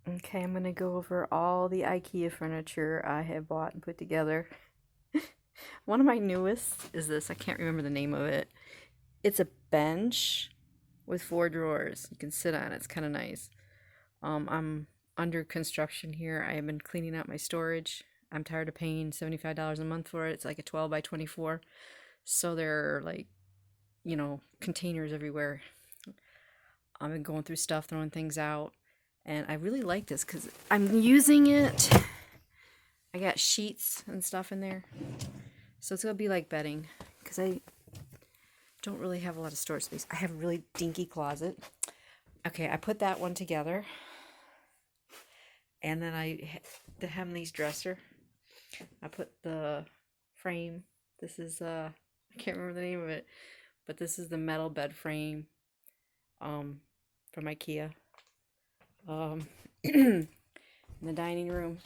Okay, I'm gonna go over all the IKEA furniture I have bought and put together. One of my newest is this. I can't remember the name of it. It's a bench with 4 drawers. You can sit on it. It's kind of nice. I'm under construction here. I have been cleaning out my storage. I'm tired of paying $75 a month for it. It's like a 12 by 24. So there are like, containers everywhere. I've been going through stuff, throwing things out. And I really like this because I'm using it. I got sheets and stuff in there. So it's going to be like bedding because I don't really have a lot of storage space. I have a really dinky closet. Okay, I put that one together. And then the Hemleys dresser. I put the frame. This is, I can't remember the name of it, but this is the metal bed frame from IKEA. In the dining room.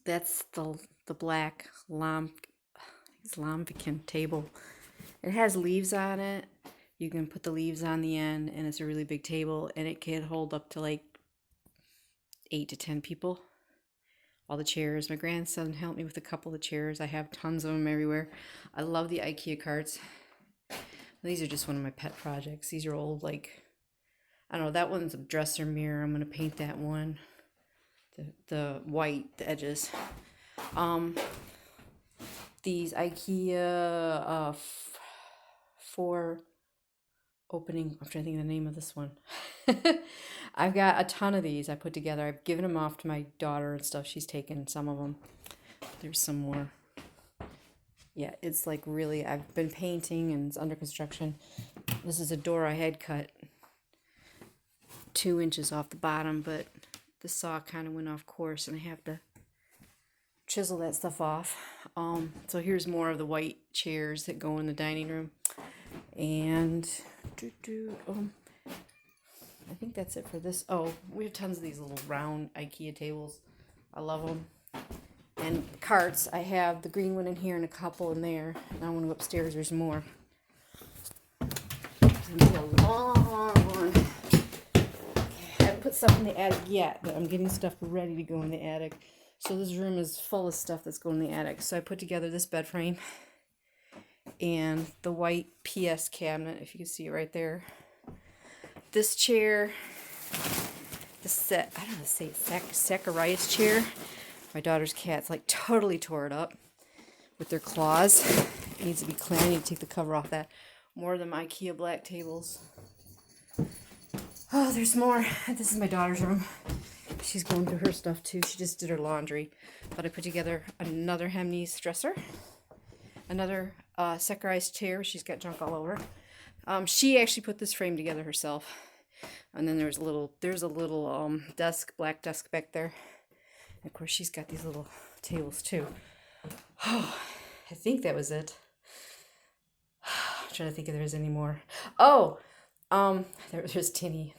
That's the black Lambican table. It has leaves on it. You can put the leaves on the end, and it's a really big table, and it can hold up to like 8 to 10 people. All the chairs. My grandson helped me with a couple of chairs. I have tons of them everywhere. I love the IKEA carts. These are just one of my pet projects. These are old, like, I don't know, that one's a dresser mirror. I'm going to paint that one. The white, the edges. These IKEA 4 opening, I'm trying to think of the name of this one. I've got a ton of these I put together. I've given them off to my daughter and stuff. She's taken some of them. There's some more. Yeah, it's like really, I've been painting and it's under construction. This is a door I had cut 2 inches off the bottom, but the saw kind of went off course and I have to chisel that stuff off. So here's more of the white chairs that go in the dining room. And I think that's it for this. Oh, we have tons of these little round IKEA tables. I love them. And carts, I have the green one in here and a couple in there. And I want to go upstairs, there's more. It's going to be a long one. I haven't put stuff in the attic yet, but I'm getting stuff ready to go in the attic. So this room is full of stuff that's going in the attic. So I put together this bed frame and the white PS cabinet, if you can see it right there. This chair, the set, I don't know how to say it, Zacharias chair. My daughter's cat's like totally tore it up with their claws. It needs to be clean. I need to take the cover off that. More of them IKEA black tables. Oh, there's more. This is my daughter's room. She's going through her stuff too. She just did her laundry. But I put together another Hemleys dresser. Another Zacharias chair. She's got junk all over. She actually put this frame together herself. And then there's a little desk, black desk back there. And of course, she's got these little tables too. Oh, I think that was it. I'm trying to think if there's any more. Oh, there's Tinny.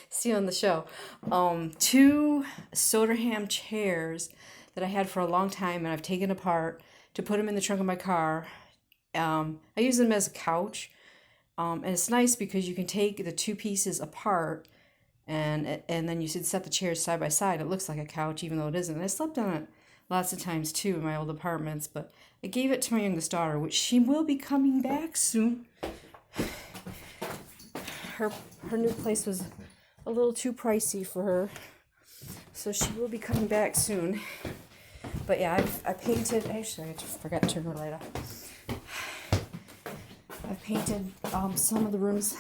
See you on the show. 2 Soderham chairs that I had for a long time, and I've taken apart to put them in the trunk of my car. I use them as a couch, and it's nice because you can take the 2 pieces apart, and then you should set the chairs side by side. It looks like a couch, even though it isn't. And I slept on it lots of times too in my old apartments, but I gave it to my youngest daughter, which she will be coming back soon. Her new place was a little too pricey for her, so she will be coming back soon. But yeah, I painted. Actually, I just forgot to turn her light off. I painted some of the rooms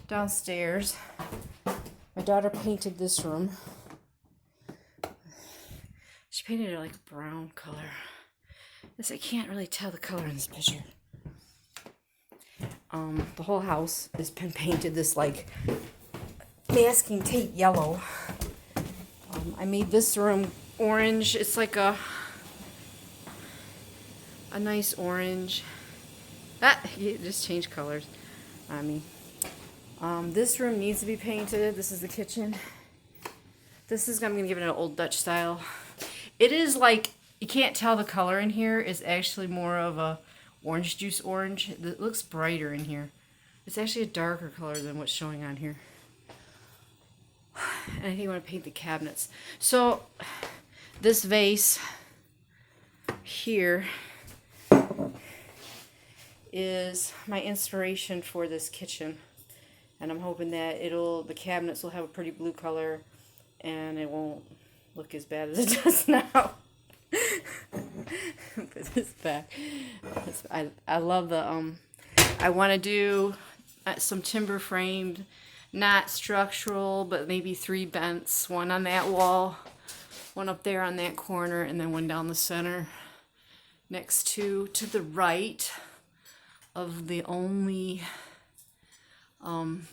downstairs. My daughter painted this room. She painted it like a brown color. I can't really tell the color in this picture. The whole house has been painted this like masking tape yellow. I made this room orange. It's like a nice orange. You just change colors on me. This room needs to be painted. This is the kitchen. I'm going to give it an old Dutch style. It is like, you can't tell the color in here. It's actually more of a orange juice orange. It looks brighter in here. It's actually a darker color than what's showing on here. And I think I want to paint the cabinets. So this vase here is my inspiration for this kitchen. And I'm hoping that the cabinets will have a pretty blue color and it won't look as bad as it does now. Put this back. I love the, I want to do some timber framed, not structural, but maybe 3 vents. One on that wall, one up there on that corner, and then one down the center next to the right of the only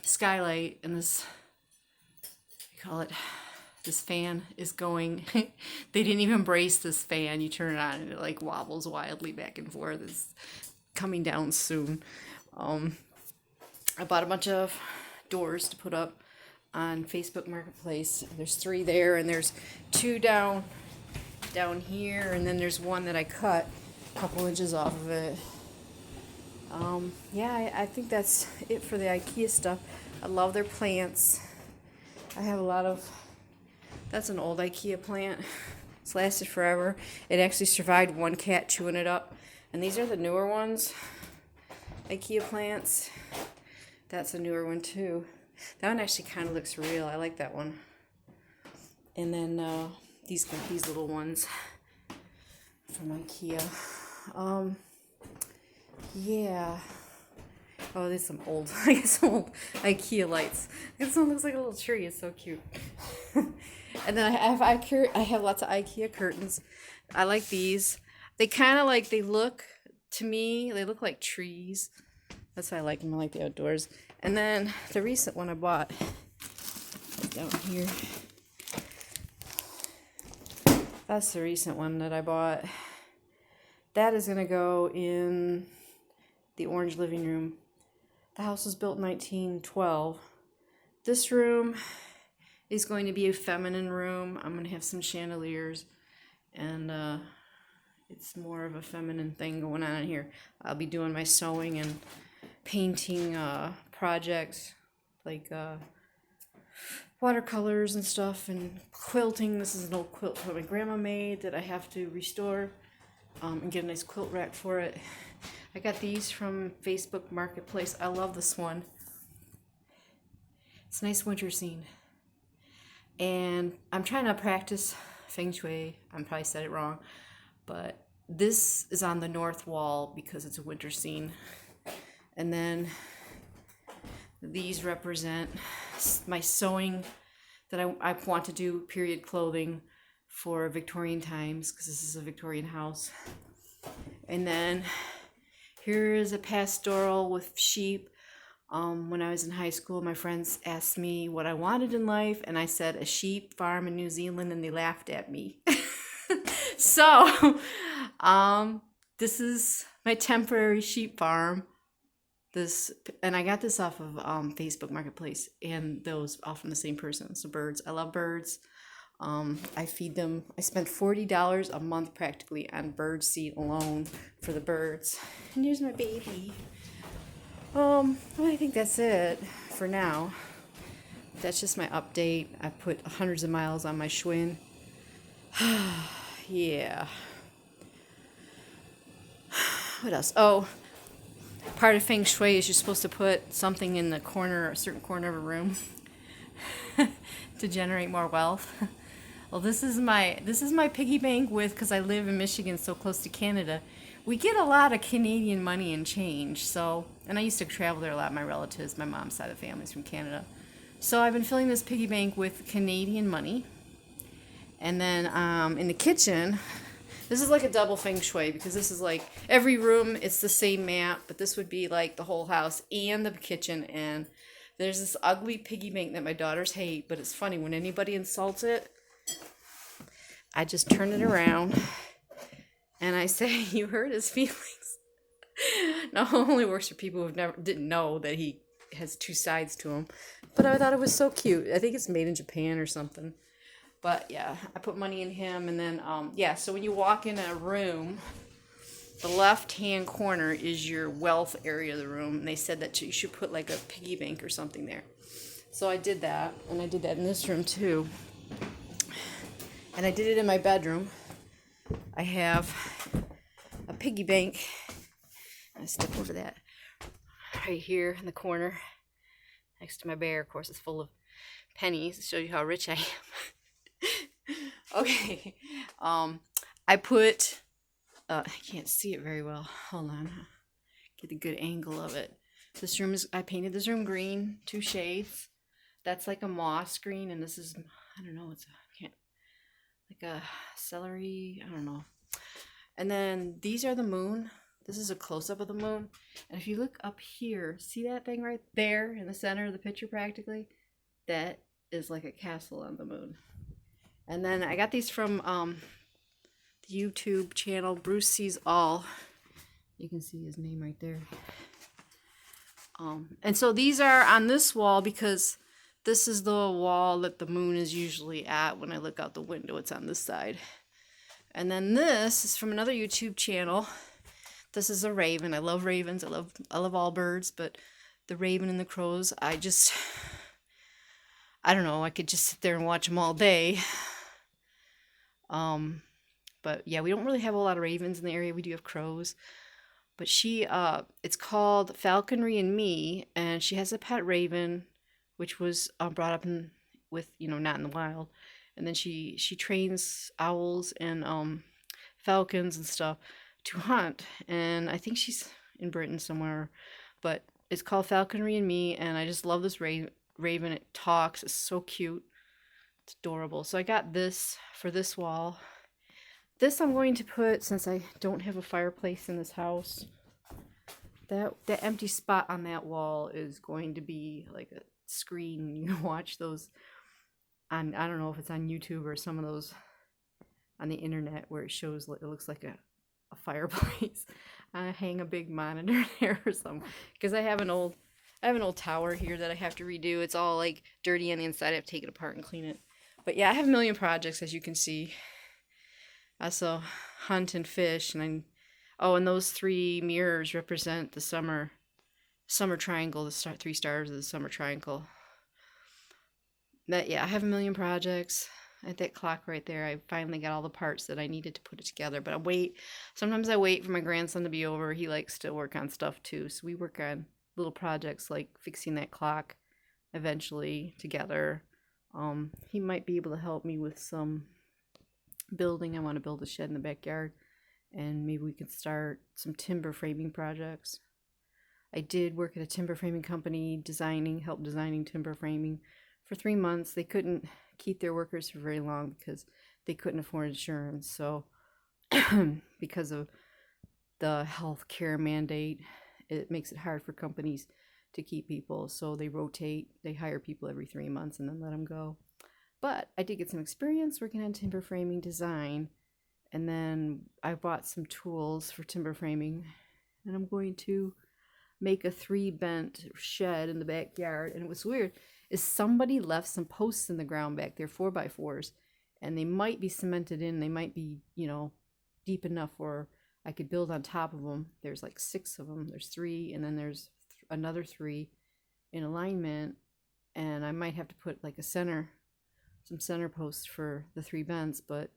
skylight. And this, call it, this fan is going. They didn't even brace this fan. You turn it on and it like wobbles wildly back and forth. It's coming down soon. I bought a bunch of doors to put up on Facebook Marketplace. There's 3 there, and there's 2 down here, and then there's one that I cut a couple inches off of it. Yeah, I think that's it for the IKEA stuff. I love their plants. I have a lot of, that's an old IKEA plant. It's lasted forever. It actually survived one cat chewing it up. And these are the newer ones, IKEA plants. That's a newer one too. That one actually kind of looks real. I like that one. And then these little ones from IKEA. Yeah. Oh, there's some old, I guess, old IKEA lights. This one looks like a little tree. It's so cute. And then I have lots of IKEA curtains. I like these. They kind of like, they look, to me, they look like trees. That's why I like them. I like the outdoors. And then the recent one I bought down here. That's the recent one that I bought. That is going to go in the orange living room. The house was built in 1912. This room is going to be a feminine room. I'm going to have some chandeliers, and it's more of a feminine thing going on in here. I'll be doing my sewing and painting projects like watercolors and stuff, and quilting. This is an old quilt that my grandma made that I have to restore and get a nice quilt rack for it. I got these from Facebook Marketplace. I love this one. It's a nice winter scene. And I'm trying to practice Feng Shui. I probably said it wrong, but this is on the north wall because it's a winter scene. And then these represent my sewing that I want to do, period clothing for Victorian times, because this is a Victorian house. And then here is a pastoral with sheep. When I was in high school, my friends asked me what I wanted in life, and I said a sheep farm in New Zealand, and they laughed at me. So, this is my temporary sheep farm. And I got this off of Facebook Marketplace, and those all from the same person. So birds, I love birds. I feed them. I spent $40 a month practically on bird seed alone for the birds. And here's my baby. Well, I think that's it for now. That's just my update. I put hundreds of miles on my Schwinn. Yeah. What else? Oh, part of Feng Shui is you're supposed to put something in the corner, a certain corner of a room, to generate more wealth. Well, this is my piggy bank because I live in Michigan, so close to Canada. We get a lot of Canadian money and change. So, and I used to travel there a lot. My relatives, my mom's side of the family's from Canada. So I've been filling this piggy bank with Canadian money. And then in the kitchen, this is like a double Feng Shui, because this is like every room, it's the same map, but this would be like the whole house and the kitchen. And there's this ugly piggy bank that my daughters hate, but it's funny when anybody insults it, I just turn it around and I say, "You hurt his feelings." Now, it only works for people who didn't know that he has 2 sides to him. But I thought it was so cute. I think it's made in Japan or something. But yeah, I put money in him, and then yeah. So when you walk in a room, the left-hand corner is your wealth area of the room. And they said that you should put like a piggy bank or something there. So I did that, and I did that in this room too. And I did it in my bedroom. I have a piggy bank. I step over that right here in the corner next to my bear. Of course, it's full of pennies to show you how rich I am. Okay. I put, I can't see it very well. Hold on. Get a good angle of it. This room is, I painted this room green, 2 shades. That's like a moss green, and this is, I don't know, like a celery, I don't know. And then these are the moon. This is a close-up of the moon. And if you look up here, see that thing right there in the center of the picture practically? That is like a castle on the moon. And then I got these from the YouTube channel, Bruce Sees All. You can see his name right there. And so these are on this wall because this is the wall that the moon is usually at when I look out the window. It's on this side. And then this is from another YouTube channel. This is a raven. I love ravens. I love all birds, but the raven and the crows, I don't know. I could just sit there and watch them all day. But yeah, we don't really have a lot of ravens in the area. We do have crows. But it's called Falconry and Me, and she has a pet raven, which was brought up with, not in the wild. And then she trains owls and falcons and stuff to hunt. And I think she's in Britain somewhere. But it's called Falconry and Me, and I just love this raven. It talks. It's so cute. It's adorable. So I got this for this wall. This I'm going to put, since I don't have a fireplace in this house, that empty spot on that wall is going to be like a screen. You can watch those on, I don't know if it's on YouTube or some of those on the internet where it shows, it looks like a fireplace. I hang a big monitor there or something, because I have an old tower here that I have to redo. It's all like dirty on the inside. I have to take it apart and clean it. But yeah, I have a million projects, as you can see. I also hunt and fish, and and those 3 mirrors represent the summer triangle, the 3 stars of the summer triangle. But yeah, I have a million projects. At that clock right there, I finally got all the parts that I needed to put it together. But sometimes I wait for my grandson to be over. He likes to work on stuff too. So we work on little projects like fixing that clock eventually together. He might be able to help me with some building. I want to build a shed in the backyard, and maybe we could start some timber framing projects. I did work at a timber framing company, help designing timber framing for 3 months. They couldn't keep their workers for very long because they couldn't afford insurance. So because of the health care mandate, it makes it hard for companies to keep people. So they rotate. They hire people every 3 months and then let them go. But I did get some experience working on timber framing design. And then I bought some tools for timber framing. And I'm going to make a 3-bent shed in the backyard. And what's weird is somebody left some posts in the ground back there, 4x4s. And they might be cemented in. They might be, deep enough where I could build on top of them. There's like 6 of them. There's 3, and then there's another 3 in alignment. And I might have to put like some center posts for the 3 bents. But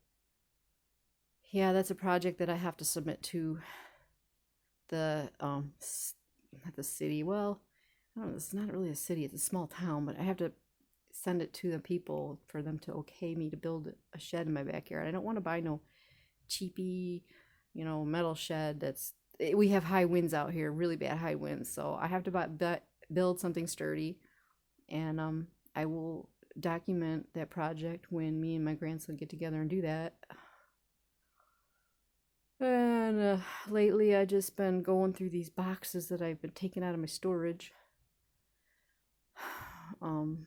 yeah, that's a project that I have to submit to the not the city. Well, I don't know. It's not really a city. It's a small town, but I have to send it to the people for them to okay me to build a shed in my backyard. I don't want to buy no cheapy, metal shed. We have high winds out here, really bad high winds. So I have to build something sturdy, and I will document that project when me and my grandson get together and do that. And lately I just been going through these boxes that I've been taking out of my storage. Going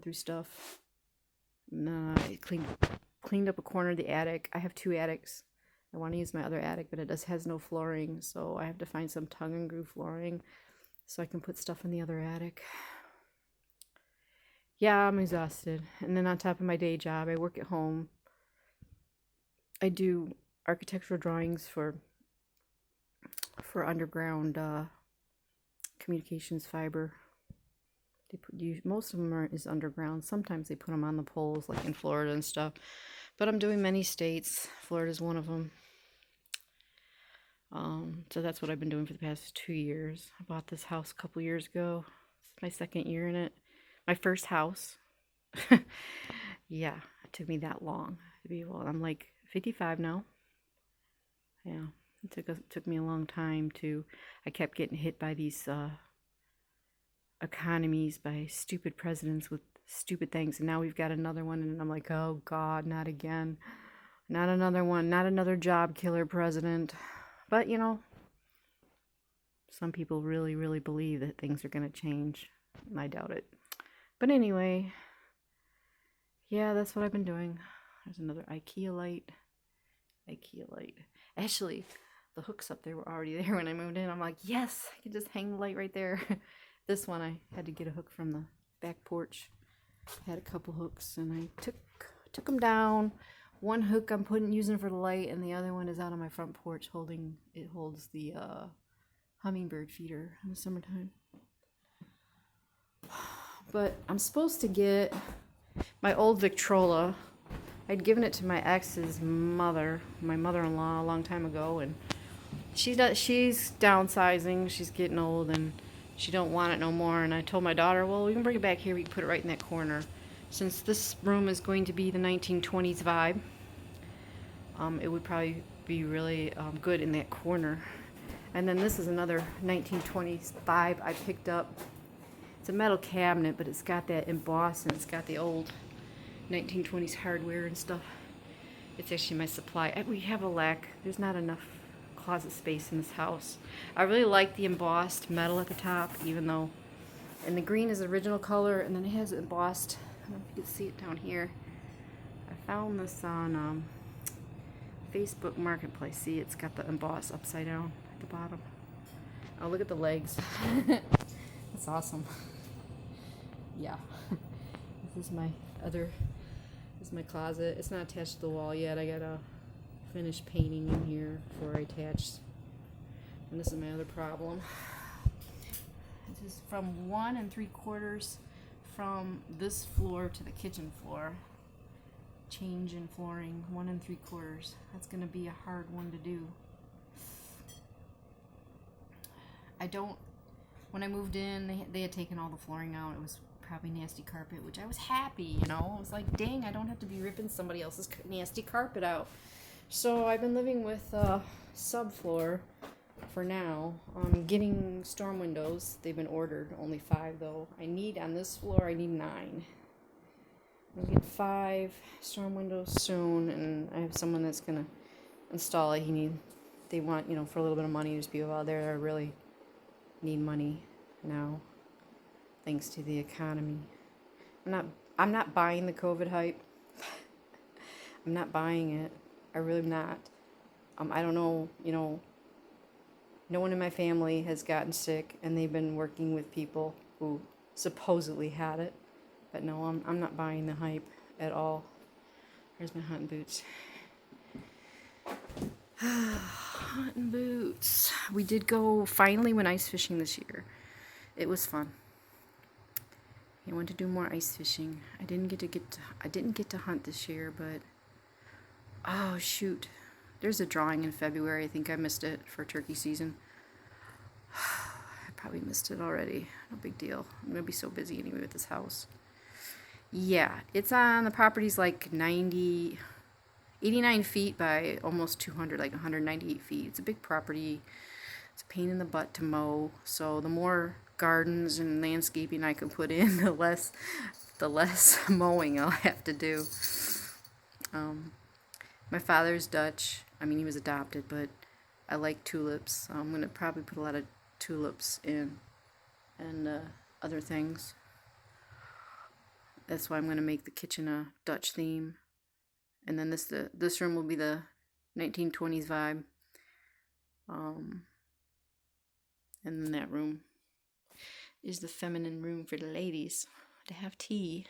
through stuff. I cleaned up a corner of the attic. I have 2 attics. I want to use my other attic, but it has no flooring, so I have to find some tongue and groove flooring so I can put stuff in the other attic. Yeah, I'm exhausted. And then on top of my day job, I work at home. I do architectural drawings for underground communications fiber. Most of them is underground. Sometimes they put them on the poles, like in Florida and stuff. But I'm doing many states. Florida's one of them. So that's what I've been doing for the past 2 years. I bought this house a couple years ago. It's my second year in it. My first house. Yeah, it took me that long to be able. I'm like 55 now. Yeah, it took me a long time to. I kept getting hit by these economies, by stupid presidents with stupid things, and now we've got another one, and I'm like, oh God, not again, not another one, not another job killer president. But you know, some people really, really believe that things are going to change. I doubt it. But anyway, yeah, that's what I've been doing. There's another IKEA light. IKEA light. Actually, the hooks up there were already there when I moved in. I'm like, yes, I can just hang the light right there. This one, I had to get a hook from the back porch. Had a couple hooks, and I took them down. One hook I'm using for the light, and the other one is out on my front porch it holds the hummingbird feeder in the summertime. But I'm supposed to get my old Victrola. I'd given it to my ex's mother, my mother-in-law, a long time ago, and she's downsizing. She's getting old, and she don't want it no more. And I told my daughter, well, we can bring it back here. We can put it right in that corner. Since this room is going to be the 1920s vibe, it would probably be really good in that corner. And then this is another 1920s vibe I picked up. It's a metal cabinet, but it's got that embossed, and it's got the old 1920s hardware and stuff. It's actually my supply. We have a lack. There's not enough closet space in this house. I really like the embossed metal at the top, even though, and the green is the original color, and then it has embossed. I don't know if you can see it down here. I found this on Facebook Marketplace. See, it's got the embossed upside down at the bottom. Oh, look at the legs. That's awesome. Yeah. This is my closet. It's not attached to the wall yet. I gotta finish painting in here before I attach. And this is my other problem. This is from 1 3/4 from this floor to the kitchen floor. Change in flooring, 1 3/4. That's gonna be a hard one to do. When I moved in, they had taken all the flooring out. It was probably nasty carpet, which I was happy, you know. I was like, dang, I don't have to be ripping somebody else's nasty carpet out. So I've been living with subfloor for now. I'm getting storm windows. They've been ordered, only 5 though. On this floor, I need 9. I'm gonna get 5 storm windows soon, and I have someone that's gonna install it. They want, for a little bit of money. There's people out there that really need money now, thanks to the economy. I'm not buying the COVID hype. I'm not buying it. I really am not. I don't know, no one in my family has gotten sick, and they've been working with people who supposedly had it. But no, I'm not buying the hype at all. Here's my hunting boots. Hunting boots. We finally went ice fishing this year. It was fun. I want to do more ice fishing. I didn't get to hunt this year, but oh shoot. There's a drawing in February. I think I missed it for turkey season. I probably missed it already. No big deal. I'm going to be so busy anyway with this house. Yeah, it's on the property's like 89 feet by almost 200, like 198 feet. It's a big property. It's a pain in the butt to mow. So the more gardens and landscaping I can put in, the less mowing I'll have to do. My father's Dutch. I mean, he was adopted, but I like tulips. So I'm going to probably put a lot of tulips in and other things. That's why I'm going to make the kitchen a Dutch theme. And then this room will be the 1920s vibe. And then that room is the feminine room for the ladies to have tea.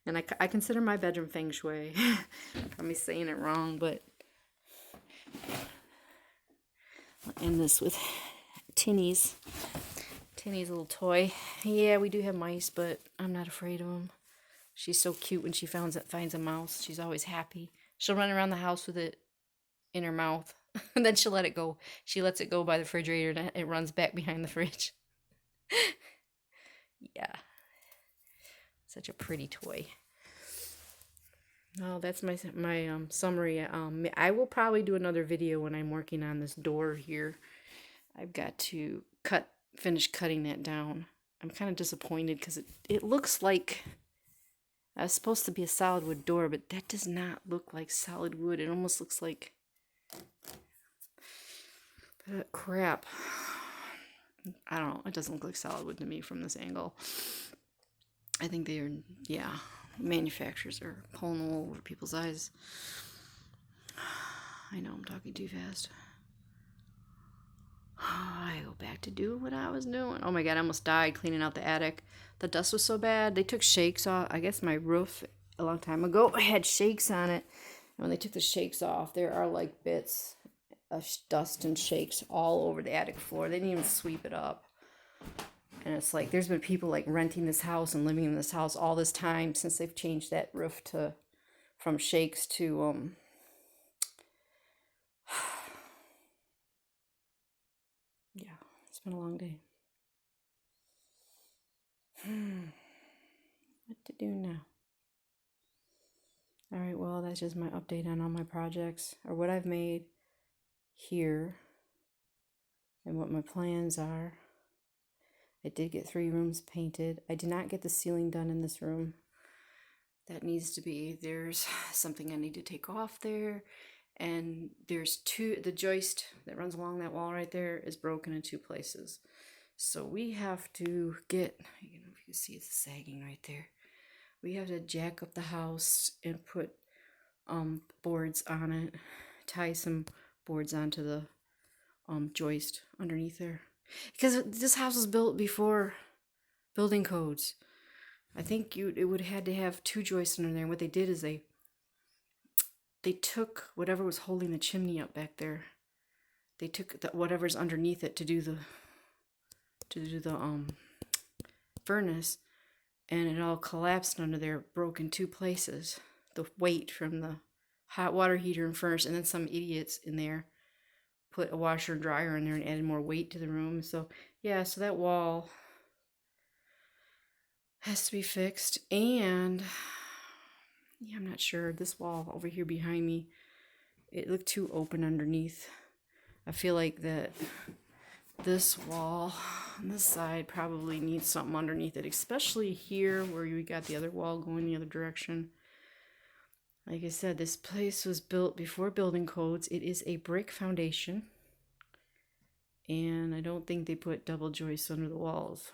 And I consider my bedroom feng shui. Probably saying it wrong, but I'll end this with Tinny's little toy. Yeah, we do have mice, but I'm not afraid of them. She's so cute when she finds a mouse. She's always happy. She'll run around the house with it in her mouth, and then she'll let it go. She lets it go by the refrigerator, and it runs back behind the fridge. Yeah, such a pretty toy. Oh, that's my summary. I will probably do another video when I'm working on this door here. I've got to finish cutting that down. I'm kind of disappointed because it looks like it's supposed to be a solid wood door, but that does not look like solid wood. It almost looks like crap. I don't know. It doesn't look like solid wood to me from this angle. I think they are, yeah, manufacturers are pulling the wool over people's eyes. I know I'm talking too fast. I go back to do what I was doing. Oh my god, I almost died cleaning out the attic. The dust was so bad. They took shakes off. I guess my roof a long time ago had shakes on it. And when they took the shakes off, there are like bits of dust and shakes all over the attic floor. They didn't even sweep it up. And it's like there's been people like renting this house and living in this house all this time since they've changed that roof from shakes to yeah, it's been a long day. What to do now? All right, well, that's just my update on all my projects, or what I've made here, and what my plans are. I did get 3 rooms painted. I did not get the ceiling done in this room. That needs to be, there's something I need to take off there. And there's the joist that runs along that wall right there is broken in 2 places. So we have to get, I don't know if you can see it's sagging right there. We have to jack up the house and put boards on it, tie some boards onto the joist underneath there. Because this house was built before building codes. I think it would have had to have 2 joists under there. And what they did is they took whatever was holding the chimney up back there. They took whatever's underneath it to do the furnace, and it all collapsed under there, broke in 2 places. The weight from the hot water heater and furnace, and then some idiots in there put a washer and dryer in there and added more weight to the room. So yeah, so that wall has to be fixed. And yeah, I'm not sure, this wall over here behind me, it looked too open underneath. I feel like that this wall on this side probably needs something underneath it, especially here where we got the other wall going the other direction. Like I said, this place was built before building codes. It is a brick foundation, and I don't think they put double joists under the walls.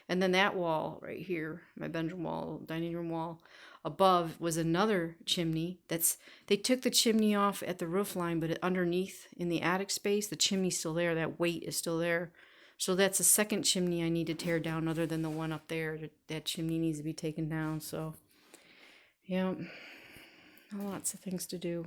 And then that wall right here, my bedroom wall, dining room wall, above was another chimney. They took the chimney off at the roof line, but underneath in the attic space, the chimney's still there. That weight is still there. So that's a second chimney I need to tear down other than the one up there. That chimney needs to be taken down. So, yeah, lots of things to do.